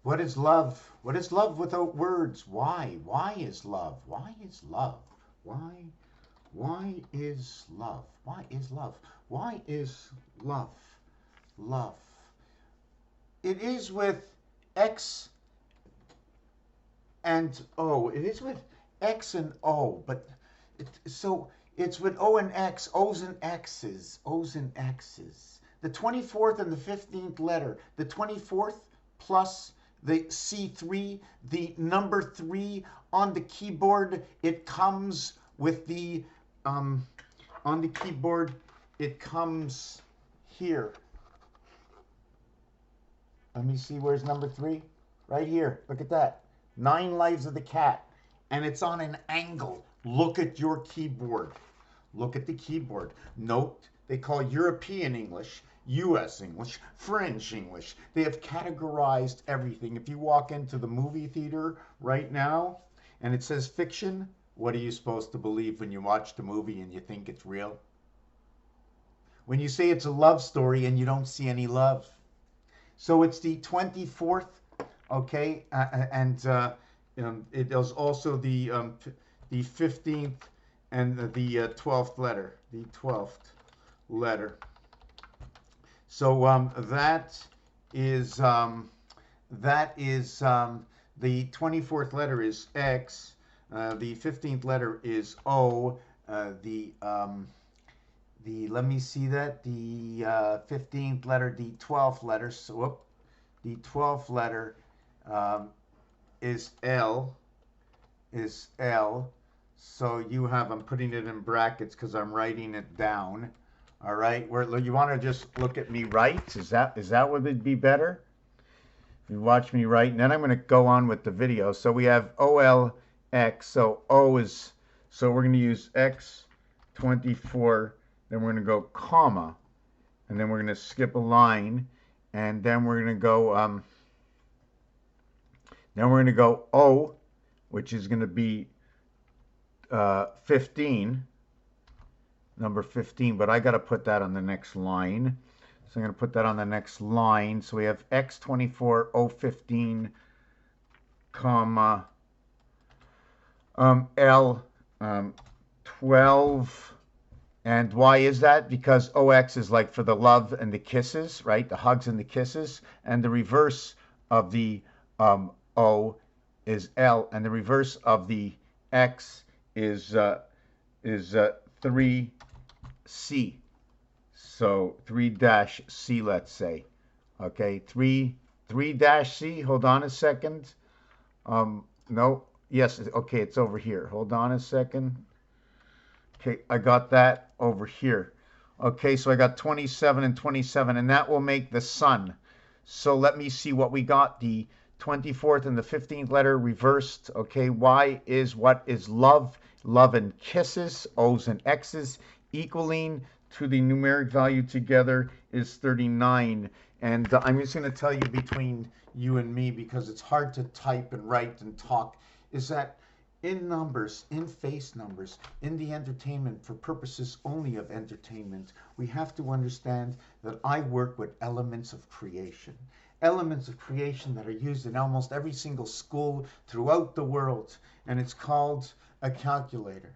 What is love? What is love without words? Why? Why is love? Why is love? Why? Why is love? Why is love? Why is love? Love. It is with X and O. It is with X and O, but so it's with O and X, O's and X's, O's and X's. The 24th and the 15th letter. The 24th plus the C3, the number 3 on the keyboard, it comes with the, on the keyboard, it comes here. Let me see, where's number 3? Right here, look at that. 9 Lives of the Cat. And it's on an angle. Look at your keyboard. Look at the keyboard. Note, they call European English, US English, French English. They have categorized everything. If you walk into the movie theater right now and it says fiction, what are you supposed to believe when you watch the movie and you think it's real? When you say it's a love story and you don't see any love. So it's the 24th, okay, and it is also the 15th and the 12th letter, the 12th letter. So that is the 24th letter is X, the 15th letter is O, let me see that, the 15th letter, the 12th letter, so whoop, the 12th letter is L, so you have, I'm putting it in brackets because I'm writing it down, all right, where you want to just look at me write, is that what would be better? If you watch me write, and then I'm going to go on with the video. So we have OLX, so O is, so we're going to use X24, then we're going to go comma, and then we're going to skip a line, and then we're going to go O, which is going to be 15, number 15, but I got to put that on the next line. So I'm going to put that on the next line. So we have X24, O15, comma, L12. And why is that? Because OX is like for the love and the kisses, right? The hugs and the kisses. And the reverse of the O is L. And the reverse of the X is 3C. So 3-C, let's say. Okay, 3-C. Hold on a second. No. Yes. Okay, it's over here. Hold on a second. Okay, I got that over here. Okay, so I got 27 and 27, and that will make the sun. So let me see what we got. The 24th and the 15th letter reversed. Okay, Y is what is love. Love and kisses, O's and X's, equaling to the numeric value together is 39. And I'm just going to tell you between you and me, because it's hard to type and write and talk, is that in numbers, in face numbers, in the entertainment, for purposes only of entertainment, we have to understand that I work with elements of creation. Elements of creation that are used in almost every single school throughout the world. And it's called a calculator.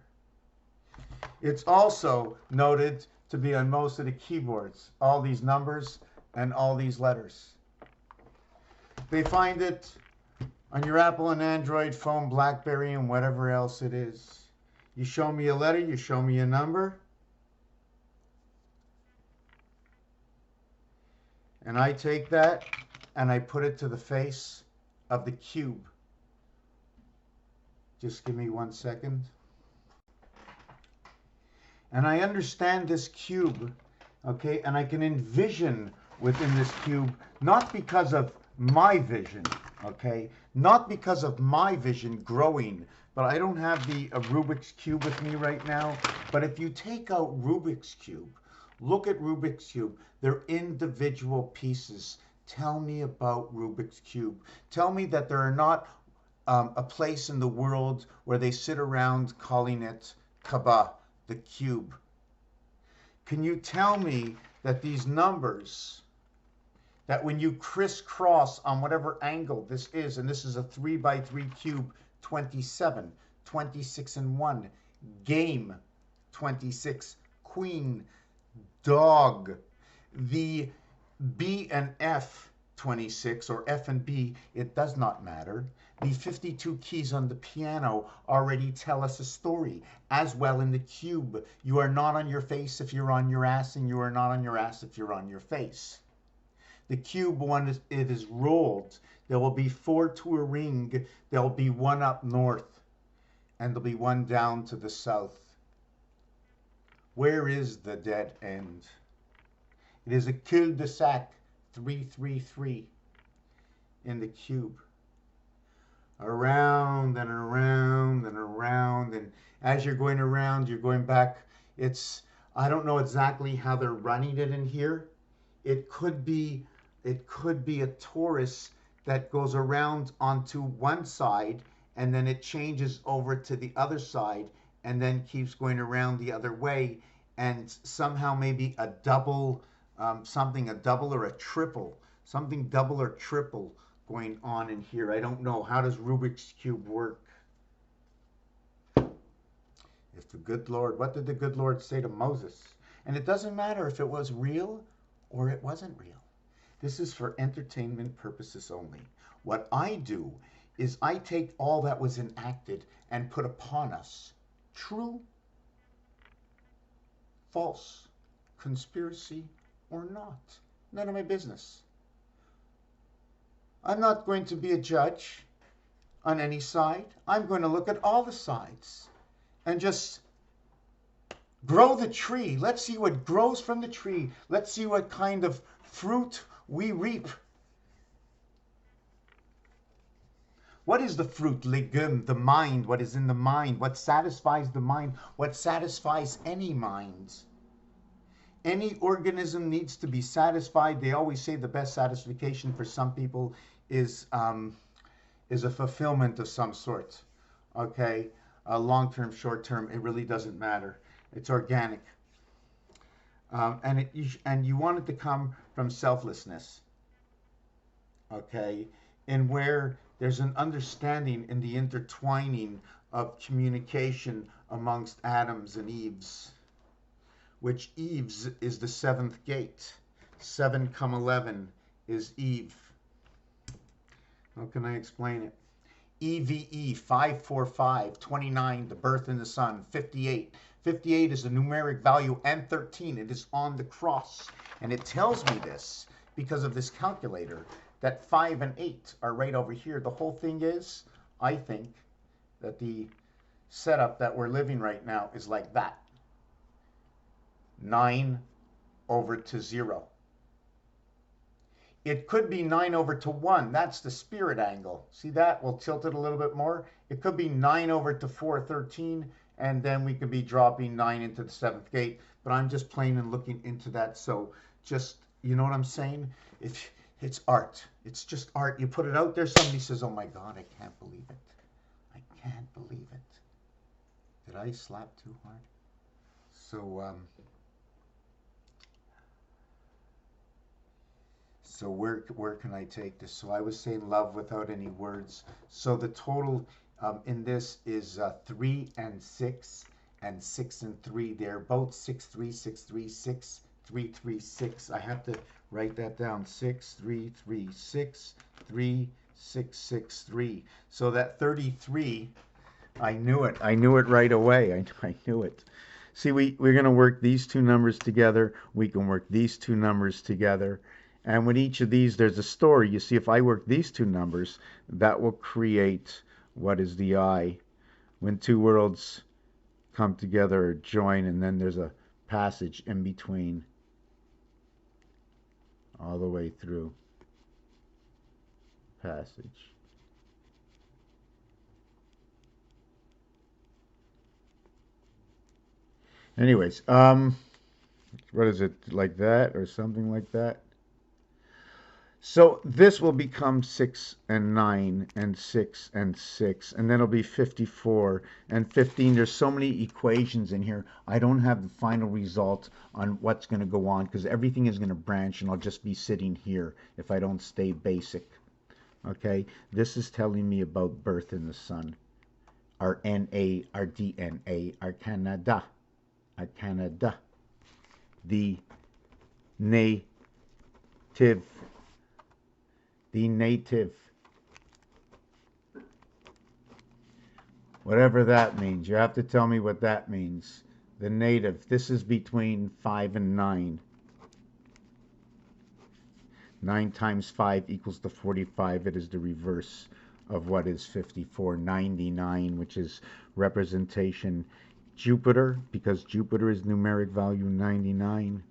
It's also noted to be on most of the keyboards, all these numbers and all these letters. They find it on your Apple and Android phone, BlackBerry, and whatever else it is. You show me a letter, you show me a number, and I take that and I put it to the face of the cube. Just give me 1 second. And I understand this cube, okay, and I can envision within this cube, not because of my vision, okay, not because of my vision growing, but I don't have the Rubik's Cube with me right now, but if you take out Rubik's Cube, look at Rubik's Cube, they're individual pieces. Tell me about Rubik's Cube. Tell me that there are not a place in the world where they sit around calling it Kaaba, the cube. Can you tell me that these numbers that when you crisscross on whatever angle this is, and this is a 3 by 3 cube, 27, 26 and 1, game, 26, queen, dog, the B and F, 26, or F and B, it does not matter. The 52 keys on the piano already tell us a story. As well in the cube, you are not on your face if you're on your ass, and you are not on your ass if you're on your face. The cube, when it is rolled, there will be 4 to a ring. There will be 1 up north, and there'll be 1 down to the south. Where is the dead end? It is a cul-de-sac, 333 in the cube. Around and around and around, and as you're going around, you're going back. I don't know exactly how they're running it in here. It could be a torus that goes around onto one side, and then it changes over to the other side, and then keeps going around the other way, and somehow maybe a double, a double or a triple, something double or triple going on in here. I don't know. How does Rubik's Cube work? If the good Lord, what did the good Lord say to Moses? And it doesn't matter if it was real or it wasn't real. This is for entertainment purposes only. What I do is I take all that was enacted and put upon us true, false, conspiracy, or not. None of my business. I'm not going to be a judge on any side. I'm going to look at all the sides and just grow the tree. Let's see what grows from the tree. Let's see what kind of fruit we reap. What is the fruit? Legume, the mind. What is in the mind? What satisfies the mind? What satisfies any mind? Any organism needs to be satisfied. They always say the best satisfaction for some people is a fulfillment of some sort. Okay, long-term, short-term, it really doesn't matter. It's organic, and you want it to come from selflessness. Okay, and where there's an understanding in the intertwining of communication amongst Adams and Eves, which Eve's is the 7th gate. 7 come 11 is Eve. How can I explain it? EVE 545, 29, the birth in the sun, 58. 58 is the numeric value, and 13. It is on the cross. And it tells me this because of this calculator, that 5 and 8 are right over here. The whole thing is, I think, that the setup that we're living right now is like that. 9 over to 0. It could be 9 over to 1. That's the spirit angle. See that? We'll tilt it a little bit more. It could be 9 over to 4, 13, and then we could be dropping 9 into the 7th gate. But I'm just playing and looking into that. So just, you know what I'm saying? It's art. It's just art. You put it out there, somebody says, oh my God, I can't believe it. I can't believe it. Did I slap too hard? So where can I take this? So I was saying love without any words. So the total in this is 3 and 6 and 6 and 3. They're both 6, 3, 6, 3, 6, 3, 3, 6. I have to write that down. 6, 3, 3, 6, 3, 6, 6, 3. So that 33, I knew it. I knew it right away. I knew it. See, we're going to work these two numbers together. We can work these two numbers together. And with each of these, there's a story. You see, if I work these two numbers, that will create what is the I. When two worlds come together or join, and then there's a passage in between all the way through. Passage. Anyways, what is it, like that or something like that? So this will become 6 and 9 and 6 and 6, and then it'll be 54 and 15. There's so many equations in here. I don't have the final result on what's going to go on because everything is going to branch, and I'll just be sitting here if I don't stay basic. Okay, this is telling me about birth in the sun. Our NA, our DNA, our Canada, the native, whatever that means. You have to tell me what that means. The native, this is between 5 and 9. 9 times 5 equals to 45. It is the reverse of what is 54. 99, which is representation Jupiter, because Jupiter is numeric value 99.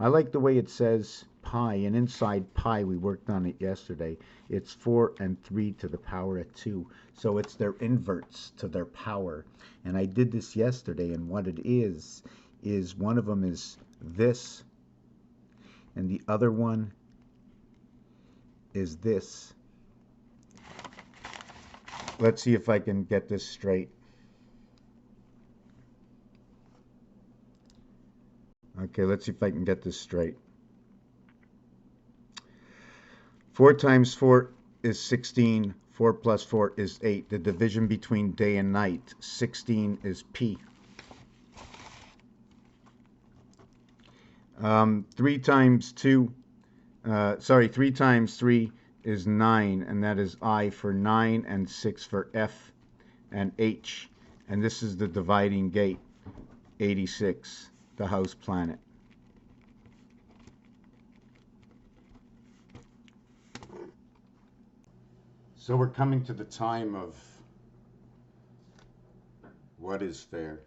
I like the way it says pi, and inside pi, we worked on it yesterday, it's 4 and 3 to the power of 2. So it's their inverts to their power. And I did this yesterday, and what it is one of them is this, and the other one is this. Let's see if I can get this straight. Okay, let's see if I can get this straight. 4 times 4 is 16. 4 plus 4 is 8. The division between day and night, 16 is P. 3 times 3 is 9, and that is I for 9, and 6 for F and H. And this is the dividing gate, 86, the house planet. So we're coming to the time of what is fair.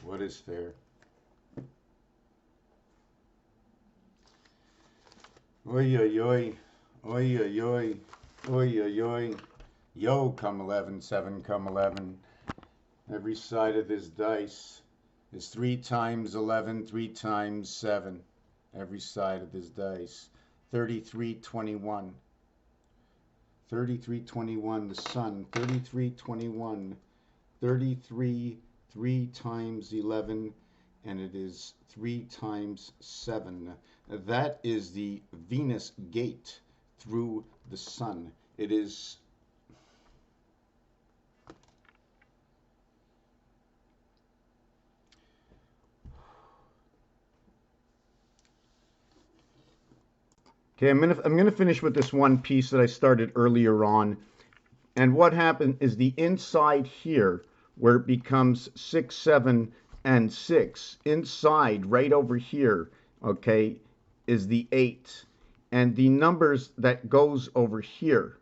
What is fair? Oi, oi, oi. Oi, oi, oi. Oi, oi, oi. Yo, come 11, 7, come 11. Every side of this dice is 3 times 11, 3 times 7. Every side of this dice. 3321. 3321, the sun. 3321. 33, 3 times 11, and it is 3 times 7. That is the Venus gate through the sun. It is okay, I'm gonna finish with this one piece that I started earlier on. And what happened is the inside here, where it becomes 6, 7, and 6, inside right over here, okay, is the 8. And the numbers that goes over here,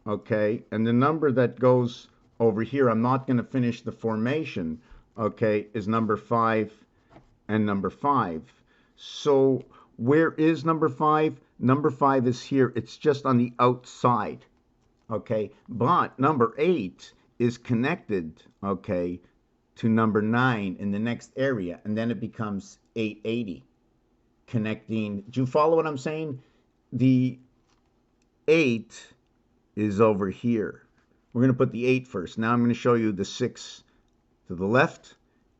okay, and the number that goes over here, I'm not going to finish the formation, okay, is number 5 and number 5. So where is number 5? Number 5 is here. It's just on the outside, okay, but number 8 is connected, okay, to number 9 in the next area, and then it becomes 880, connecting. Do you follow what I'm saying? The 8 is over here. We're going to put the 8 first. Now I'm going to show you the 6 to the left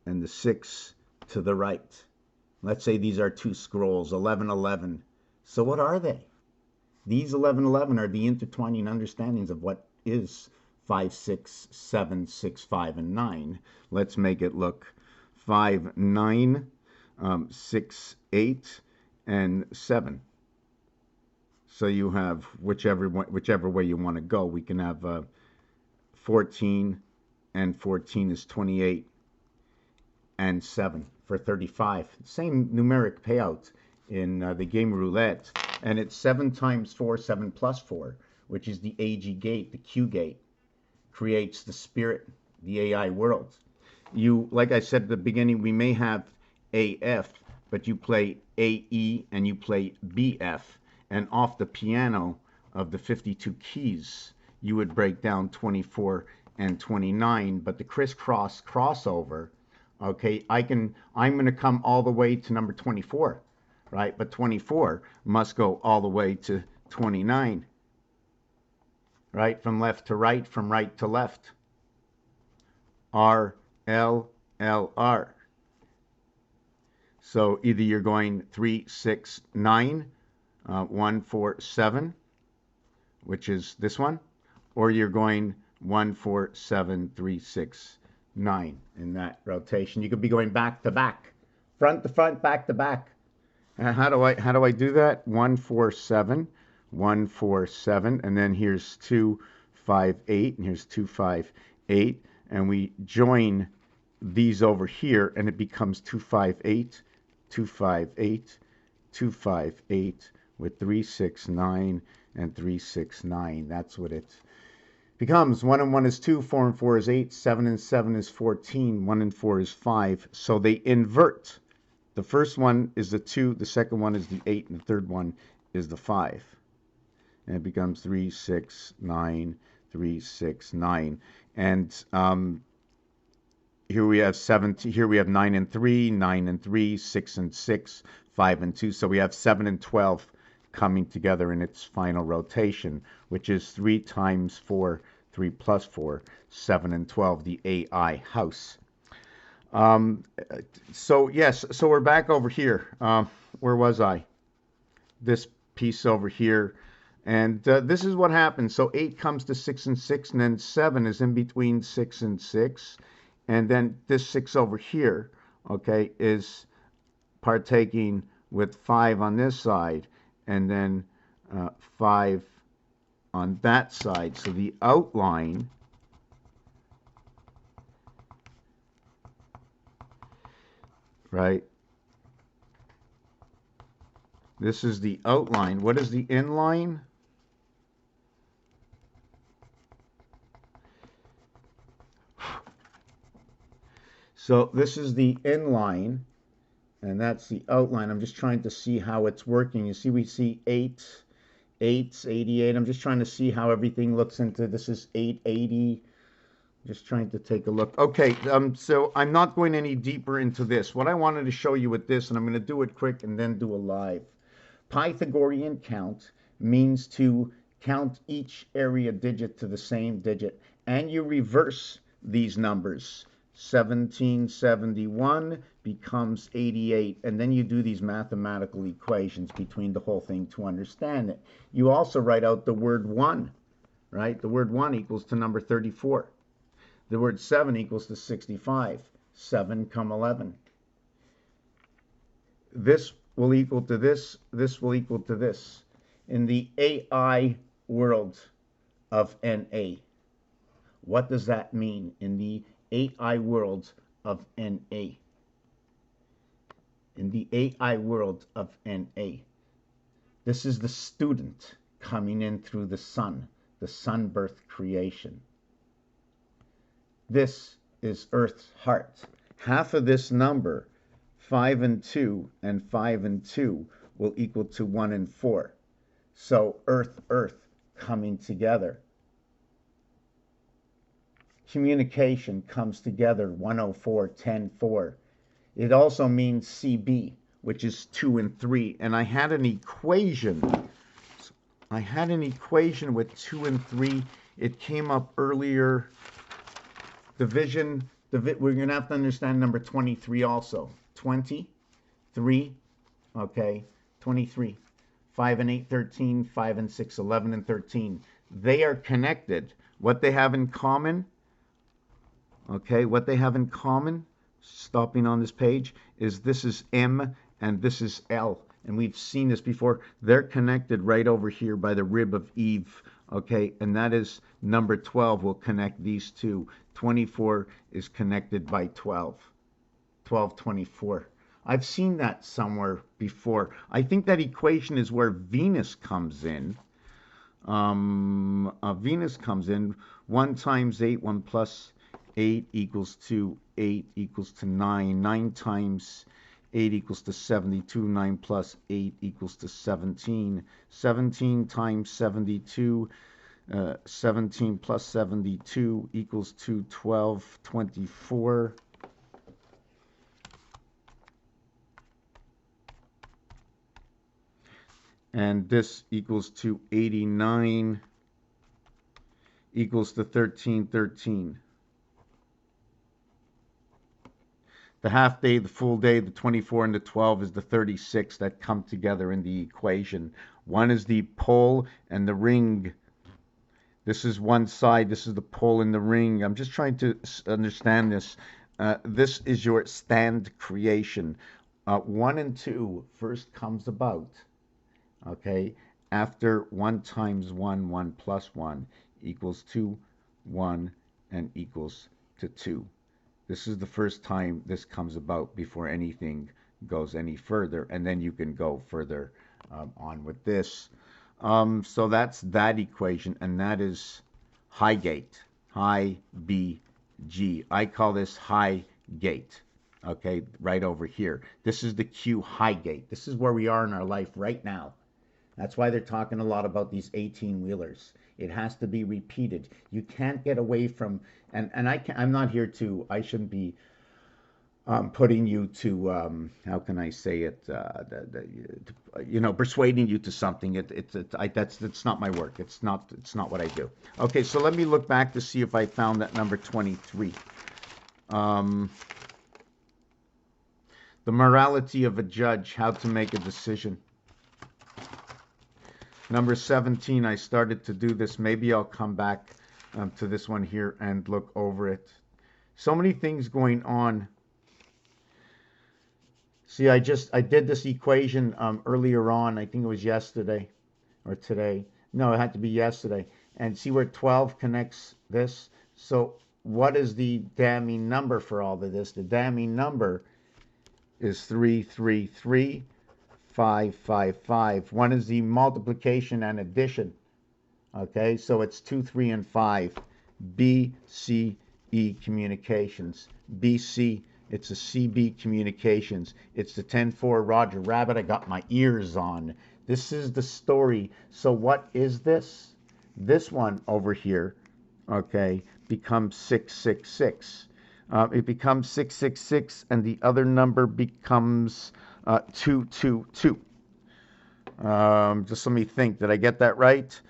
and the 6 to the right. Let's say these are two scrolls, 11, 11. So what are they? These 11, 11 are the intertwining understandings of what is 5, 6, 7, 6, 5, and 9. Let's make it look 5, 9, 6, 8, and 7. So you have whichever way you want to go. We can have 14, and 14 is 28, and 7 for 35. Same numeric payout in the game roulette. And it's 7 times 4, 7 plus 4, which is the AG gate, the Q gate. Creates the spirit, the AI world. You, like I said at the beginning, we may have AF, but you play AE and you play BF. And off the piano of the 52 keys, you would break down 24 and 29. But the crossover, okay, I'm going to come all the way to number 24. right? But 24 must go all the way to 29, right? From left to right, from right to left. R, L, L, R. So either you're going 3, 6, 9, 1, 4, 7, which is this one, or you're going 1, 4, 7, 3, 6, 9 in that rotation. You could be going back to back, front to front, back to back. How do I do that? 1, 4, 7, 1, 4, 7, and then here's 2, 5, 8, and here's 2, 5, 8, and we join these over here, and it becomes 2, 5, 8, 2, 5, 8, 2, 5, 8, with 3, 6, 9, and 3, 6, 9. That's what it becomes. 1 and 1 is 2, 4 and 4 is 8, 7 and 7 is 14, 1 and 4 is 5. So they invert. The first one is the 2, the second one is the 8, and the third one is the 5. And it becomes 3, 6, 9, 3, 6, 9. And here we have 17, here we have 9 and 3, 9 and 3, 6 and 6, 5 and 2. So we have 7 and 12 coming together in its final rotation, which is 3 times 4, 3 plus 4, 7 and 12, the AI house. So yes, so we're back over here. Where was I? This piece over here. And this is what happens. So 8 comes to 6 and 6, and then 7 is in between 6 and 6. And then this 6 over here, okay, is partaking with 5 on this side, and then 5 on that side. So the outline right? This is the outline. What is the inline? So this is the inline, and that's the outline. I'm just trying to see how it's working. You see, we see 8, 8's 88. I'm just trying to see how everything looks into this is 880. Just trying to take a look. Okay, so I'm not going any deeper into this. What I wanted to show you with this, and I'm going to do it quick and then do a live. Pythagorean count means to count each area digit to the same digit, and you reverse these numbers. 1771 becomes 88, and then you do these mathematical equations between the whole thing to understand it. You also write out the word 1, right? The word 1 equals to number 34. The word 7 equals to 65. 7, 11. This will equal to this. This will equal to this. In the AI world of NA, what does that mean in the AI world of NA? In the AI world of NA, this is the student coming in through the sun birth creation. This is Earth's heart. Half of this number, 5 and 2, and 5 and 2, will equal to 1 and 4. So Earth, Earth coming together. Communication comes together, 104, 10, 4. It also means CB, which is 2 and 3. And I had an equation. I had an equation with 2 and 3. It came up earlier. Division, we're going to have to understand number 23 also. 23, okay, 23. 5 and 8, 13, 5 and 6, 11 and 13. They are connected. What they have in common, okay, what they have in common, stopping on this page, is this is M and this is L. And we've seen this before. They're connected right over here by the rib of Eve, okay, and that is number 12 will connect these two. 24 is connected by 12. 12, 24. I've seen that somewhere before. I think that equation is where Venus comes in. Venus comes in. 1 times 8, 1 plus 8 equals to 8 equals to 9. 9 times 8 equals to 72. 9 plus 8 equals to 17. 17 times 72. 17 plus 72 equals to 1224. and this equals to 89 equals to 1313. The half day, the full day, the 24 and the 12 is the 36 that come together in the equation. One is the pole and the ring. This is one side. This is the pole and the ring. I'm just trying to understand this. This is your stand creation. 1 and 2 first comes about, okay, after 1 times 1, 1 plus 1 equals 2, 1, and equals to 2. This is the first time this comes about before anything goes any further, and then you can go further on with this. So that's that equation, and that is high gate, high BG. I call this high gate, okay, right over here. This is the Q high gate. This is where we are in our life right now. That's why they're talking a lot about these 18-wheelers. It has to be repeated. You can't get away from, and I'm not here to, I shouldn't be putting you to, how can I say it, persuading you to something. That's not my work. It's not what I do. Okay, so let me look back to see if I found that number 23. The morality of a judge, how to make a decision. Number 17, I started to do this. Maybe I'll come back to this one here and look over it. So many things going on. See, I did this equation earlier on. I think it was yesterday or today. No, it had to be yesterday. And see where 12 connects this? So what is the damning number for all of this? The damning number is 333. 5, 5, 5. One is the multiplication and addition. Okay, so it's 2, 3, and 5. BCE Communications. BC, it's a CB Communications. It's the 10-4 Roger Rabbit. I got my ears on. This is the story. So what is this? This one over here, okay, becomes 666. It becomes 666, and the other number becomes 222. Just let me think. Did I get that right?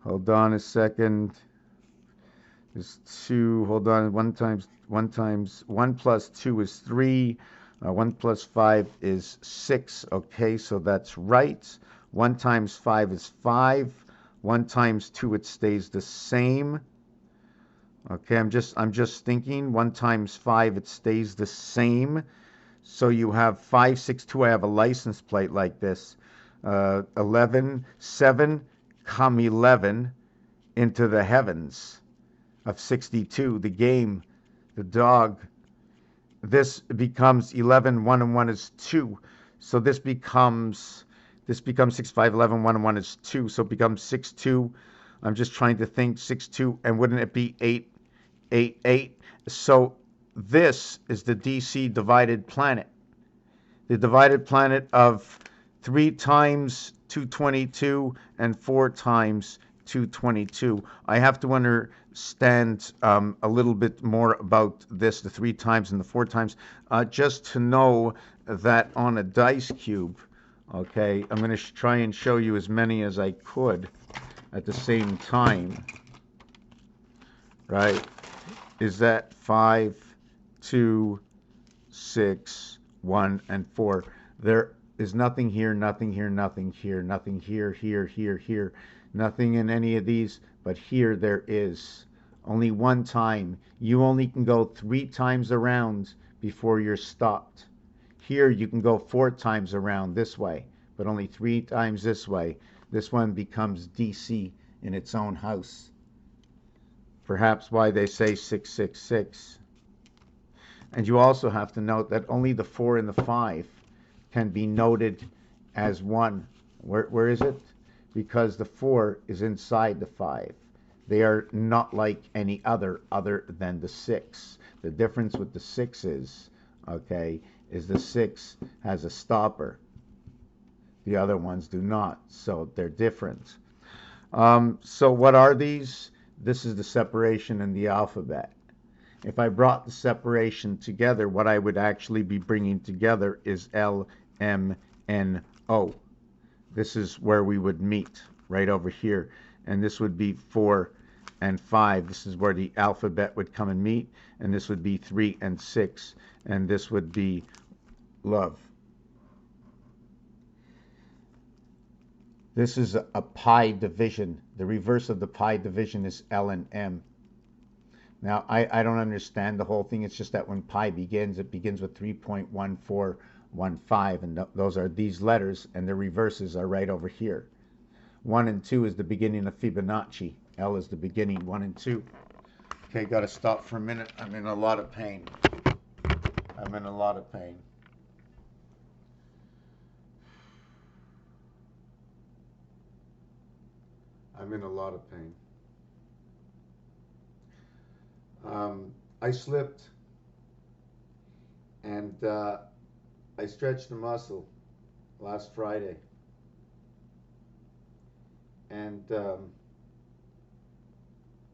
Hold on a second. There's 2. Hold on. 1 plus 2 is 3. 1 plus 5 is 6. Okay, so that's right. 1 times 5 is 5. 1 times 2, it stays the same. Okay, I'm just thinking. 1 times 5, it stays the same. So you have 562. I have a license plate like this. 11, 7, come 11 into the heavens of 62. The game, the dog. This becomes 11. 1 and 1 is 2. So this becomes 6, 5, 11. 1 and 1 is 2. So it becomes 6, 2. I'm just trying to think. 6, 2. And wouldn't it be 8? 8, 8. So this is the DC divided planet. The divided planet of 3 times 222 and 4 times 222. I have to understand a little bit more about this, the 3 times and the 4 times, just to know that on a dice cube, okay, I'm going to try and show you as many as I could at the same time, right? Is that 5, 2, 6, 1, and 4. There is nothing here, nothing here, nothing here, nothing here, here, here, here, nothing in any of these, but here there is. Only one time. You only can go 3 times around before you're stopped. Here you can go 4 times around this way, but only 3 times this way. This one becomes DC in its own house. Perhaps why they say 666. And you also have to note that only the 4 and the 5 can be noted as 1. Where is it? Because the 4 is inside the 5. They are not like any other than the 6. The difference with the 6 is, okay, is the 6 has a stopper. The other ones do not, so they're different. So what are these? This is the separation in the alphabet. if I brought the separation together, what I would actually be bringing together is L, M, N, O. This is where we would meet, right over here. And this would be 4 and 5. This is where the alphabet would come and meet. And this would be 3 and 6. And this would be love. This is a pi division. The reverse of the pi division is L and M. Now, I don't understand the whole thing. It's just that when pi begins, it begins with 3.1415, and those are these letters, and the reverses are right over here. 1 and 2 is the beginning of Fibonacci. L is the beginning, 1 and 2. Okay, got to stop for a minute. I'm in a lot of pain. I'm in a lot of pain. I'm in a lot of pain. I slipped and I stretched the muscle last Friday. And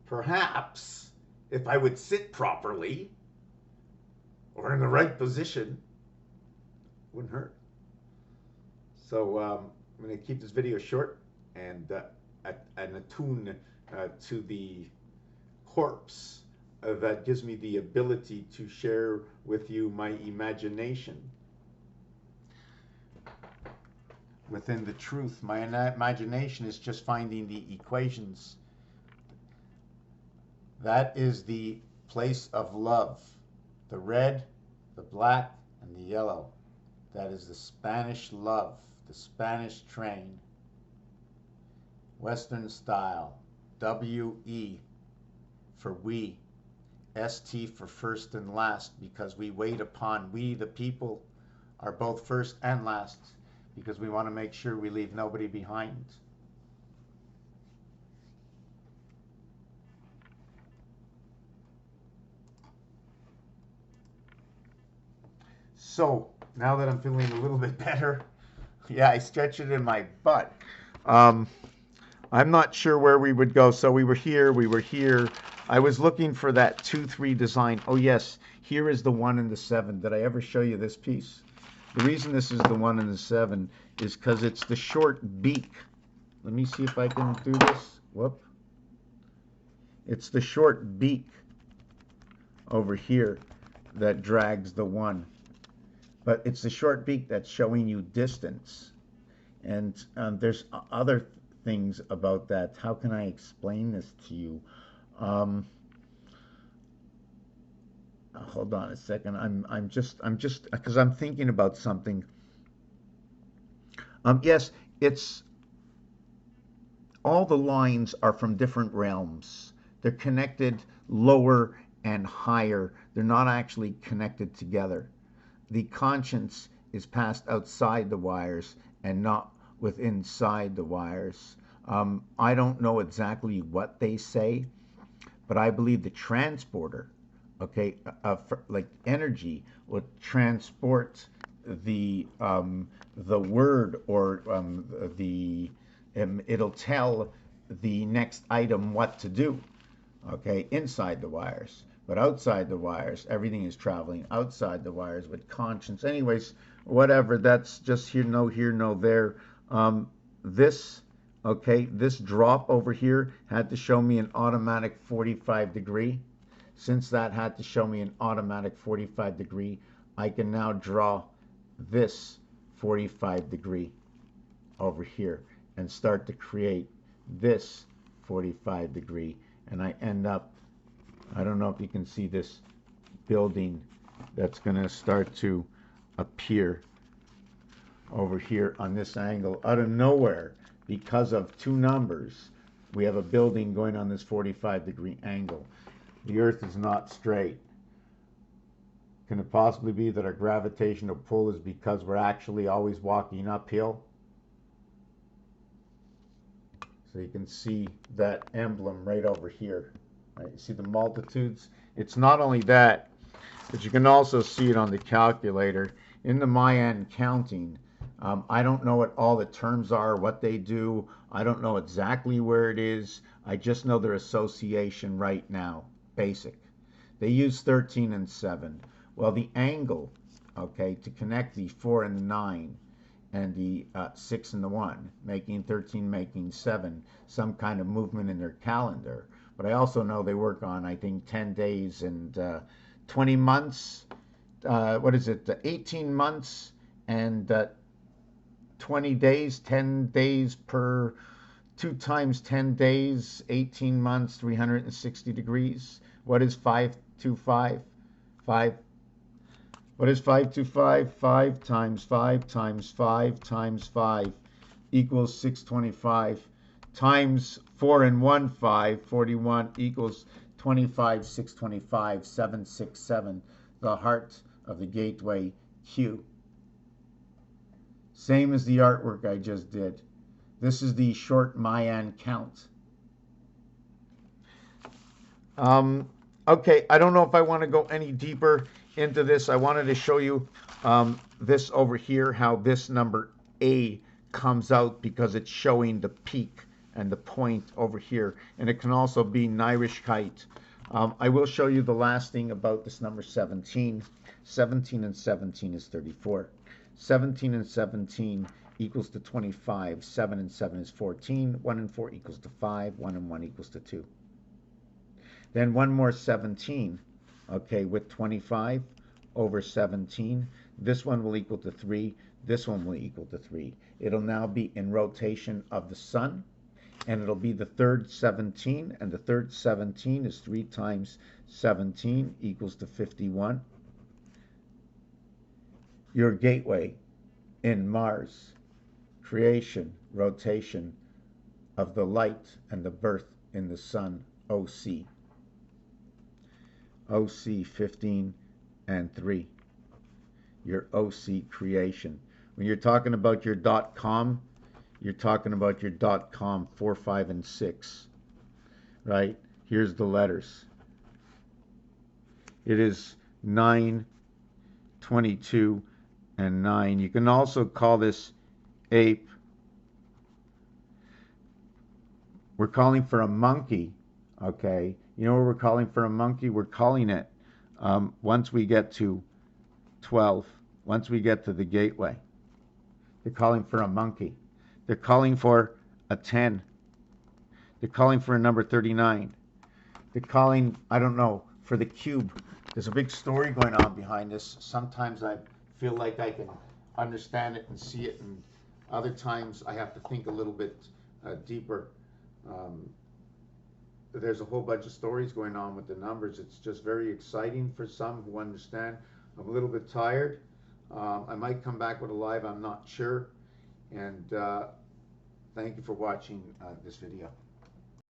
perhaps if I would sit properly or in the right position, it wouldn't hurt. So I'm going to keep this video short and attune to the corpse that gives me the ability to share with you my imagination within the truth. My imagination is just finding the equations. That is the place of love. The red, the black, and the yellow. That is the Spanish love, the Spanish train. Western style. W-E for we. ST for first and last, because we wait upon, we the people are both first and last, because we want to make sure we leave nobody behind. So now that I'm feeling a little bit better, yeah, I stretched it in my butt. I'm not sure where we would go. So we were here, we were here. I was looking for that 2-3 design. Oh yes, here is the 1 and the 7. Did I ever show you this piece? The reason this is the 1 and the 7 is because it's the short beak. Let me see if I can do this. Whoop. It's the short beak over here that drags the 1. But it's the short beak that's showing you distance. And there's other things about that. How can I explain this to you? Hold on a second. I'm just because I'm thinking about something. Yes, it's all the lines are from different realms. They're connected lower and higher. They're not actually connected together. The conscience is passed outside the wires and not with inside the wires. I don't know exactly what they say, but I believe the transporter, okay, like energy, will transport the word, or it'll tell the next item what to do, okay, inside the wires. But outside the wires, everything is traveling outside the wires with conscience. Anyways, whatever, that's just here, no there. This, okay, this drop over here had to show me an automatic 45 degree. Since that had to show me an automatic 45 degree, I can now draw this 45 degree over here and start to create this 45 degree. And I end up, I don't know if you can see this building that's going to start to appear over here on this angle out of nowhere. Because of two numbers, we have a building going on this 45 degree angle. The earth is not straight. Can it possibly be that our gravitational pull is because we're actually always walking uphill? So you can see that emblem right over here. Right? You see the multitudes? It's not only that, but you can also see it on the calculator. In the Mayan counting, I don't know what all the terms are, what they do. I don't know exactly where it is. I just know their association right now, basic. They use 13 and 7. Well, the angle, okay, to connect the 4 and the 9 and the 6 and the 1, making 13, making 7, some kind of movement in their calendar. But I also know they work on, I think, 10 days and 20 months. What is it? 18 months and 20 days, 10 days per 2 times 10 days, 18 months, 360 degrees. What is 525? 5. What is 525? 5 times 5 times 5 times 5 equals 625 times 4 and 1, 5, 41 equals 25, 625, 767, the heart of the gateway Q. Same as the artwork I just did. This is the short Mayan count. Okay, I don't know if I want to go any deeper into this. I wanted to show you this over here, how this number A comes out because it's showing the peak and the point over here. And it can also be Nyrishkeit. I will show you the last thing about this number 17. 17 and 17 is 34. 17 and 17 equals to 25. 7 and 7 is 14. 1 and 4 equals to 5. 1 and 1 equals to 2. Then one more 17, okay, with 25 over 17. This one will equal to 3. This one will equal to 3. It'll now be in rotation of the sun, and it'll be the third 17, and the third 17 is 3 times 17 equals to 51. Your gateway in Mars, creation, rotation of the light and the birth in the sun, OC. OC 15 and 3. Your OC creation. When you're talking about your .com, you're talking about your .com 4, 5, and 6. Right? Here's the letters. It is 9, 22, and 9. You can also call this ape. We're calling for a monkey, okay? You know what we're calling for a monkey? We're calling it once we get to 12, once we get to the gateway. They're calling for a monkey. They're calling for a 10. They're calling for a number 39. They're calling, I don't know, for the cube. There's a big story going on behind this. Sometimes I feel like I can understand it and see it, and other times I have to think a little bit deeper. There's a whole bunch of stories going on with the numbers. It's just very exciting for some who understand. I'm a little bit tired. I might come back with a live, I'm not sure. And thank you for watching this video.